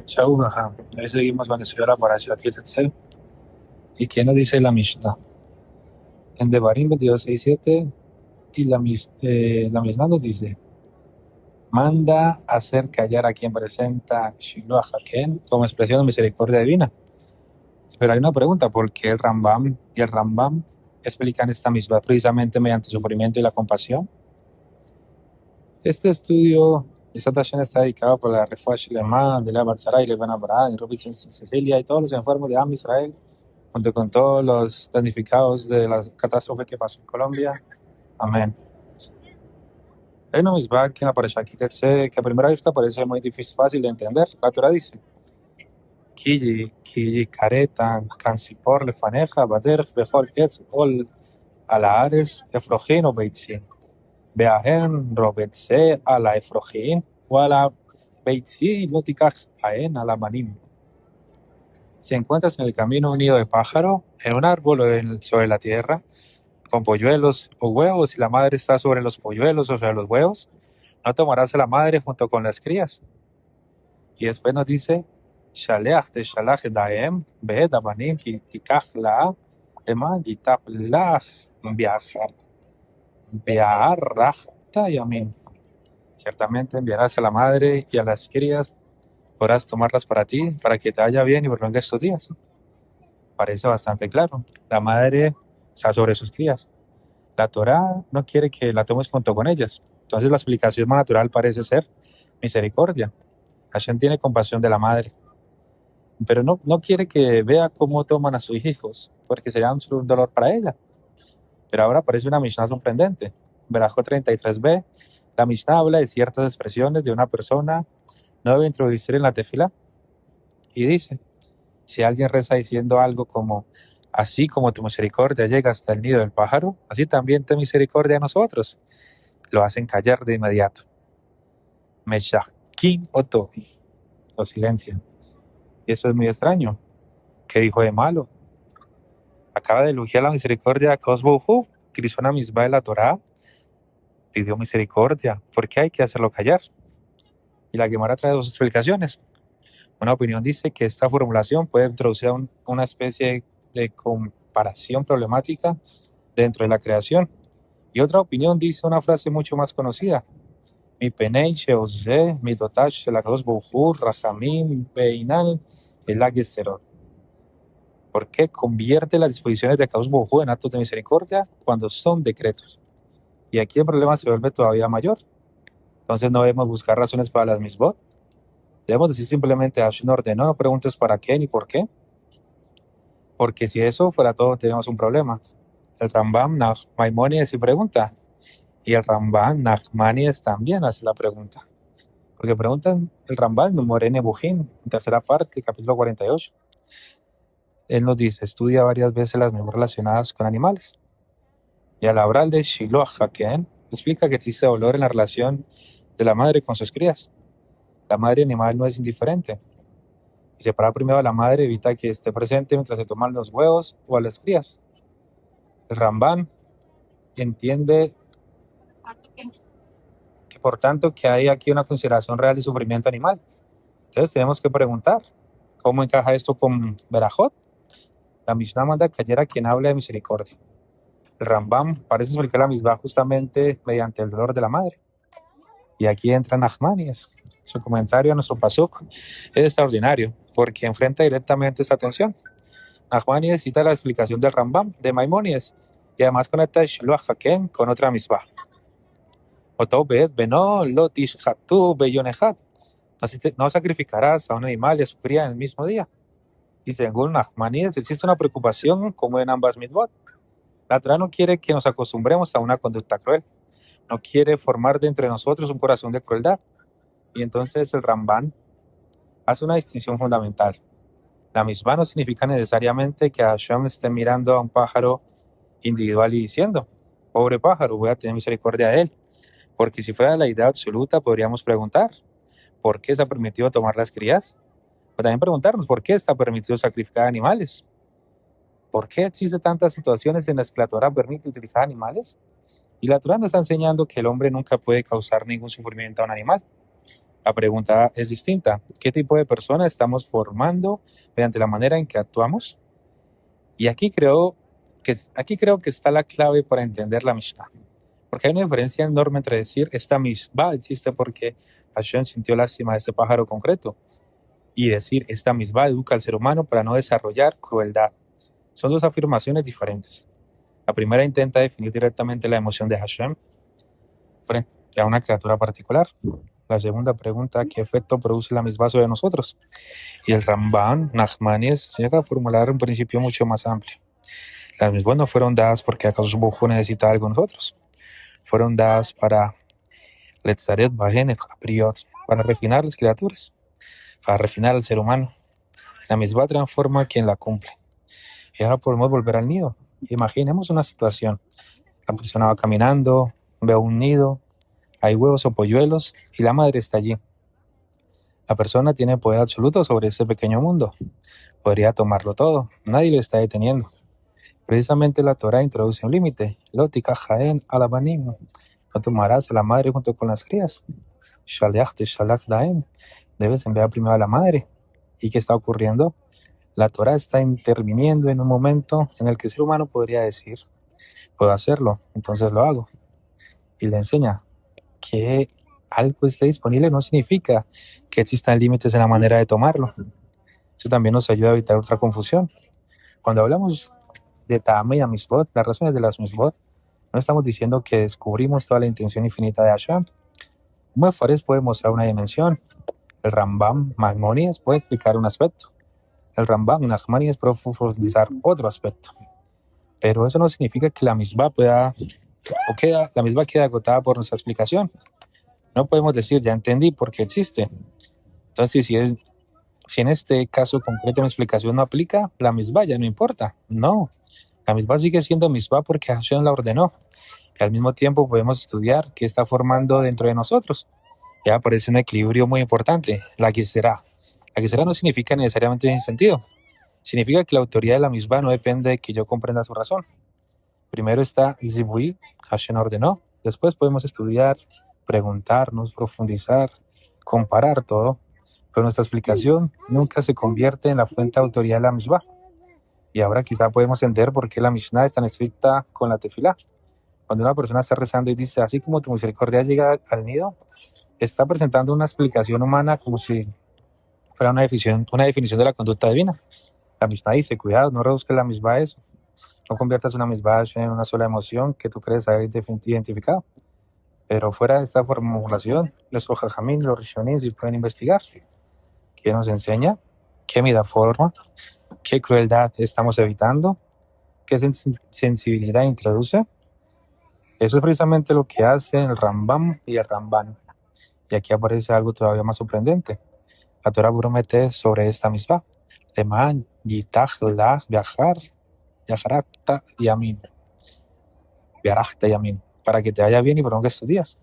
Chau, ajá. Ahí seguimos con el estudio de la Parasha Kitetse. ¿Y qué nos dice la Mishnah? En Devarim 22:6-7, y la Mishnah nos dice: manda hacer callar a quien presenta Shiloh Haken como expresión de misericordia divina. Pero hay una pregunta: ¿por qué el Rambam y el Rambam explican esta misma precisamente mediante el sufrimiento y la compasión? Este estudio, esta Tashen, está dedicado por la Refuah Shlema de la Batzara y Levan Abraham y Robinson Cecilia y todos los enfermos de Am Israel, junto con todos los damnificados de la catástrofe que pasó en Colombia. Amén. Hay una misma que en la Parashat Kitetse, que a primera vez que aparece muy difícil, fácil de entender. La Torah dice: Kiji karetan kansipor lefaneja baderech bechol etz ol alares efrojin o beitzin beahen robetze ala efrojin o ala beitzin lo tikach aen ala manim. Si encuentras en el camino un nido de pájaro, en un árbol o sobre la tierra, con polluelos o huevos, y la madre está sobre los polluelos o sobre los huevos, no tomarás a la madre junto con las crías. Y después nos dice: Shaleach te shalach daem beed abanim ki tikach la eman yitap lach be'arachta yamin. Ciertamente enviarás a la madre y a las crías, podrás tomarlas para ti, para que te vaya bien y prolongue estos días. Parece bastante claro. La madre está sobre sus crías. La Torah no quiere que la tomes junto con ellas. Entonces la explicación más natural parece ser misericordia. Hashem tiene compasión de la madre, pero no quiere que vea cómo toman a sus hijos, porque sería un dolor para ella. Pero ahora aparece una Mishnah sorprendente. Berajot 33b, la Mishnah habla de ciertas expresiones de una persona, no debe introducir en la tefila, y dice: si alguien reza diciendo algo como: así como tu misericordia llega hasta el nido del pájaro, así también ten misericordia a nosotros, lo hacen callar de inmediato. Meshachkin oto, lo silencian. Y eso es muy extraño. ¿Qué dijo de malo? Acaba de elogiar la misericordia de Kosbohu, utilizó una misma de la Torah, pidió misericordia. ¿Por qué hay que hacerlo callar? Y la Gemara trae dos explicaciones. Una opinión dice que esta formulación puede introducir una especie de comparación problemática dentro de la creación. Y otra opinión dice una frase mucho más conocida: mi penei sheozeh mi dotash la Kosbohu rajamin beinal el agesterot. ¿Por qué convierte las disposiciones de Akadosh Baruj Hu en actos de misericordia cuando son decretos? Y aquí el problema se vuelve todavía mayor. Entonces no debemos buscar razones para las misbot. Debemos decir simplemente: Hashem ordenó, no preguntes para qué ni por qué. Porque si eso fuera todo, tenemos un problema. El Rambam Maimónides sí pregunta, y el Rambam Nachmanides también hace la pregunta. Porque preguntan el Rambam Morene Bujín, tercera parte, capítulo 48. Él nos dice: estudia varias veces las mismas relacionadas con animales. Y al hablar de Shiloh Haken, explica que existe dolor en la relación de la madre con sus crías. La madre animal no es indiferente. Y separar primero a la madre evita que esté presente mientras se toman los huevos o a las crías. El Ramban entiende que por tanto que hay aquí una consideración real de sufrimiento animal. Entonces tenemos que preguntar: ¿cómo encaja esto con Berajot? La Mishnah manda callar a quien habla de misericordia. El Rambam parece explicar la misma justamente mediante el dolor de la madre. Y aquí entra Nachmanides. Su comentario a nuestro pasuk es extraordinario porque enfrenta directamente esta tensión. Nachmanides cita la explicación del Rambam de Maimónides y además conecta Shiloh Haken con otra misma. Otau beet beno lo tishchatu beyom echad. No sacrificarás a un animal y a su cría en el mismo día. Y según Nachmanides existe una preocupación común en ambas mitzvot. La Torah no quiere que nos acostumbremos a una conducta cruel. No quiere formar de entre nosotros un corazón de crueldad. Y entonces el Ramban hace una distinción fundamental. La misma no significa necesariamente que Hashem esté mirando a un pájaro individual y diciendo: pobre pájaro, voy a tener misericordia de él. Porque si fuera la idea absoluta, podríamos preguntar: ¿por qué se ha permitido tomar las crías? O también preguntarnos: ¿por qué está permitido sacrificar animales? ¿Por qué existen tantas situaciones en las que la Torah permite utilizar animales? Y la Torah nos está enseñando que el hombre nunca puede causar ningún sufrimiento a un animal. La pregunta es distinta. ¿Qué tipo de persona estamos formando mediante la manera en que actuamos? Y aquí creo que está la clave para entender la Mishnah. Porque hay una diferencia enorme entre decir esta misbah existe porque Hashem sintió lástima de este pájaro concreto y decir esta misbah educa al ser humano para no desarrollar crueldad. Son dos afirmaciones diferentes. La primera intenta definir directamente la emoción de Hashem frente a una criatura particular. La segunda pregunta, ¿qué efecto produce la misbah sobre nosotros? Y el Ramban Nachmanides llega a formular un principio mucho más amplio. Las misbah no fueron dadas porque acaso Bujú necesita algo de nosotros. Fueron dadas para para refinar las criaturas, para refinar al ser humano. La misbah transforma a quien la cumple. Y ahora podemos volver al nido. Imaginemos una situación. La persona va caminando, ve un nido, hay huevos o polluelos y la madre está allí. La persona tiene poder absoluto sobre ese pequeño mundo. Podría tomarlo todo, nadie lo está deteniendo. Precisamente la Torah introduce un límite. Lotika jaen alabanim. No tomarás a la madre junto con las crías. Shaliach te shalach daem. Debes enviar primero a la madre. ¿Y qué está ocurriendo? La Torah está interviniendo en un momento en el que el ser humano podría decir, puedo hacerlo, entonces lo hago. Y le enseña que algo esté disponible no significa que existan límites en la manera de tomarlo. Eso también nos ayuda a evitar otra confusión. Cuando hablamos de Ta'amei y Misbot, las razones de las Misbot, no estamos diciendo que descubrimos toda la intención infinita de Hashem. Un Mefares puede mostrar una dimensión. El Rambam Maimónides puede explicar un aspecto. El Rambam Nachmanides puede profundizar otro aspecto. Pero eso no significa que la misma queda agotada por nuestra explicación. No podemos decir, ya entendí por qué existe. Entonces, si en este caso concreto mi explicación no aplica, la misma ya no importa. No, la misma sigue siendo misma porque Hashem la ordenó. Y al mismo tiempo podemos estudiar qué está formando dentro de nosotros. Ya aparece un equilibrio muy importante, la Giserá. La Giserá no significa necesariamente sin sentido. Significa que la autoridad de la misma no depende de que yo comprenda su razón. Primero está Zibui, Hashem ordenó. Después podemos estudiar, preguntarnos, profundizar, comparar todo. Pero nuestra explicación nunca se convierte en la fuente de autoridad de la misma. Y ahora quizá podemos entender por qué la Mishnah es tan estricta con la tefilá. Cuando una persona está rezando y dice, así como tu misericordia llega al nido, está presentando una explicación humana como si fuera una definición de la conducta divina. La Mishnah dice, cuidado, no reduzcas la misma a eso. No conviertas una misma en una sola emoción que tú crees haber identificado. Pero fuera de esta formulación, los jajamín, los rishonim, sí pueden investigar. ¿Qué nos enseña? ¿Qué mida forma? ¿Qué crueldad estamos evitando? ¿Qué sensibilidad introduce? Eso es precisamente lo que hacen el Rambam y el Ramban. Y aquí aparece algo todavía más sorprendente. La Torah promete sobre esta misma. Leman yitach lach viajarata yamin. Viarachta yamin. Para que te vaya bien y prolongues tus días.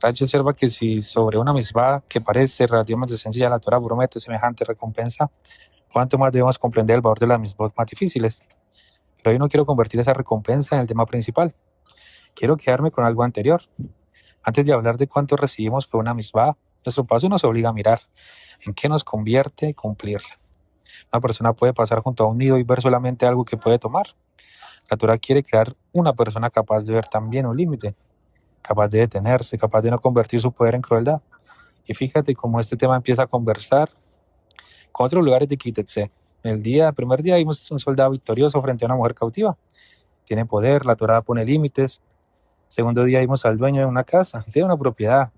Rachi observa que si sobre una misma que parece relativamente sencilla la Torah promete semejante recompensa, ¿cuánto más debemos comprender el valor de las mismas más difíciles? Pero hoy no quiero convertir esa recompensa en el tema principal. Quiero quedarme con algo anterior. Antes de hablar de cuánto recibimos por una misma, nuestro paso nos obliga a mirar en qué nos convierte cumplirla. Una persona puede pasar junto a un nido y ver solamente algo que puede tomar. La Torah quiere crear una persona capaz de ver también un límite, capaz de detenerse, capaz de no convertir su poder en crueldad. Y fíjate cómo este tema empieza a conversar con otros lugares de Kitetse. El primer día vimos un soldado victorioso frente a una mujer cautiva. Tiene poder, la Torah pone límites. Segundo día vimos al dueño de una casa, tiene una propiedad.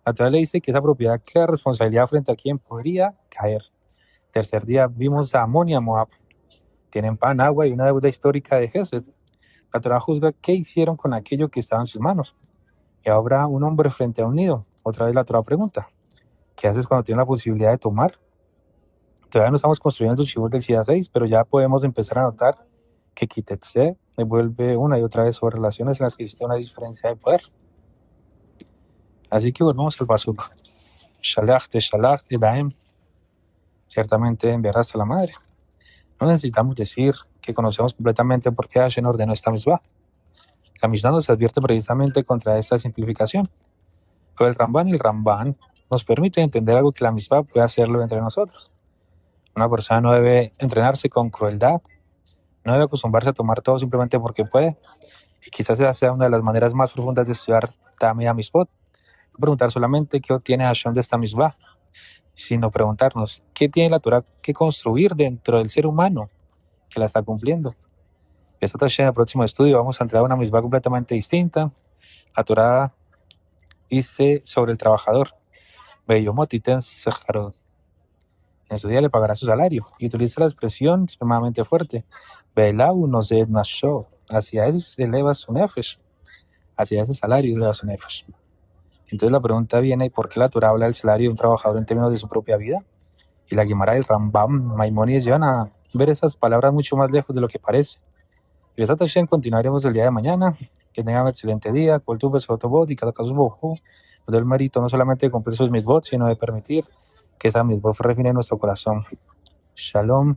La Torah le dice que esa propiedad crea responsabilidad frente a quien podría caer. Tercer día vimos a Amón y a Moab. Tienen pan, agua y una deuda histórica de Gesed. La Torah juzga qué hicieron con aquello que estaba en sus manos. Y ahora un hombre frente a un nido. Otra vez la Torah pregunta, ¿qué haces cuando tienes la posibilidad de tomar? Todavía no estamos construyendo el Shibur del Sida 6, pero ya podemos empezar a notar que Kitetse devuelve una y otra vez sobre relaciones en las que existe una diferencia de poder. Así que volvemos al pasuk. Shalach te shalach edaem. Ciertamente enviarás a la madre. No necesitamos decir que conocemos completamente por qué Hashem ordenó esta misma. La Mishnah nos advierte precisamente contra esta simplificación. Pero el Ramban y el Ramban nos permite entender algo que la misma puede hacerlo entre nosotros. Una persona no debe entrenarse con crueldad, no debe acostumbrarse a tomar todo simplemente porque puede. Y quizás esa sea una de las maneras más profundas de estudiar Tamid Mitzvot. No preguntar solamente qué obtiene Hashem de esta misma, sino preguntarnos qué tiene la Torah que construir dentro del ser humano que la está cumpliendo. En el próximo estudio vamos a entrar a una misma completamente distinta. La Torah dice sobre el trabajador: Beyomot iten secharo. En su día le pagará su salario. Y utiliza la expresión extremadamente fuerte: Belau no se nasho. Hacia ese eleva su nefesh. Hacia ese salario eleva su nefesh. Entonces la pregunta viene: ¿por qué la Torah habla del salario de un trabajador en términos de su propia vida? Y la Gemara y el Rambam, Maimónides llevan a ver esas palabras mucho más lejos de lo que parece. Y Besat Hashem continuaremos el día de mañana. Que tengan un excelente día. Kol tu besotobot y cada caso bojo. Nos da el mérito no solamente de cumplir sus mitzvot, sino de permitir que esa mitzvot refine nuestro corazón. Shalom.